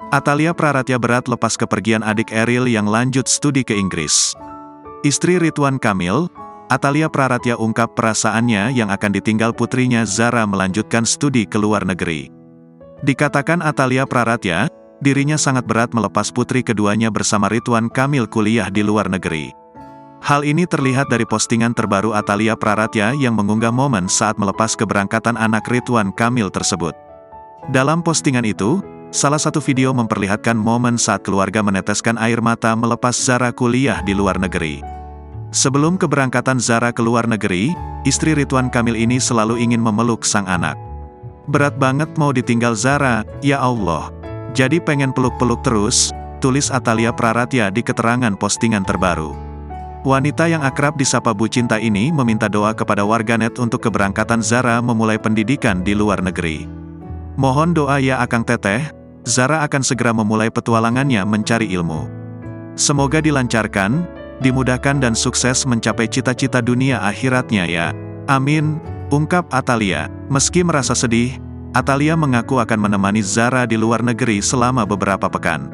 Atalia Praratya berat lepas kepergian adik Eril yang lanjut studi ke Inggris. Istri Ridwan Kamil, Atalia Praratya ungkap perasaannya yang akan ditinggal putrinya Zara melanjutkan studi ke luar negeri. Dikatakan Atalia Praratya, dirinya sangat berat melepas putri keduanya bersama Ridwan Kamil kuliah di luar negeri. Hal ini terlihat dari postingan terbaru Atalia Praratya yang mengunggah momen saat melepas keberangkatan anak Ridwan Kamil tersebut. Dalam postingan itu, salah satu video memperlihatkan momen saat keluarga meneteskan air mata melepas Zara kuliah di luar negeri. Sebelum keberangkatan Zara ke luar negeri, istri Ridwan Kamil ini selalu ingin memeluk sang anak. "Berat banget mau ditinggal Zara, ya Allah. Jadi pengen peluk-peluk terus," tulis Atalia Praratya di keterangan postingan terbaru. Wanita yang akrab disapa Bu Cinta ini meminta doa kepada warganet untuk keberangkatan Zara memulai pendidikan di luar negeri. "Mohon doa ya Akang Teteh, Zara akan segera memulai petualangannya mencari ilmu. Semoga dilancarkan, dimudahkan dan sukses mencapai cita-cita dunia akhiratnya ya. Amin," ungkap Atalia. Meski merasa sedih, Atalia mengaku akan menemani Zara di luar negeri selama beberapa pekan.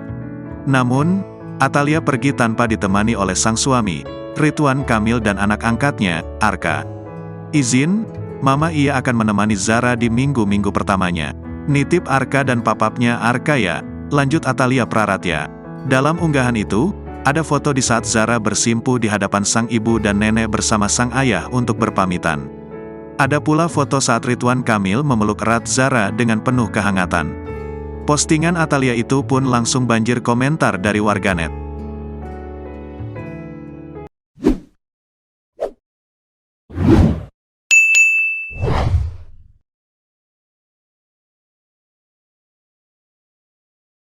Namun, Atalia pergi tanpa ditemani oleh sang suami, Ridwan Kamil dan anak angkatnya, Arka. "Izin, Mama ia akan menemani Zara di minggu-minggu pertamanya. Nitip Arka dan papapnya Arka ya," lanjut Atalia Praratya. Dalam unggahan itu, ada foto di saat Zara bersimpu di hadapan sang ibu dan nenek bersama sang ayah untuk berpamitan. Ada pula foto saat Ridwan Kamil memeluk erat Zara dengan penuh kehangatan. Postingan Atalia itu pun langsung banjir komentar dari warganet.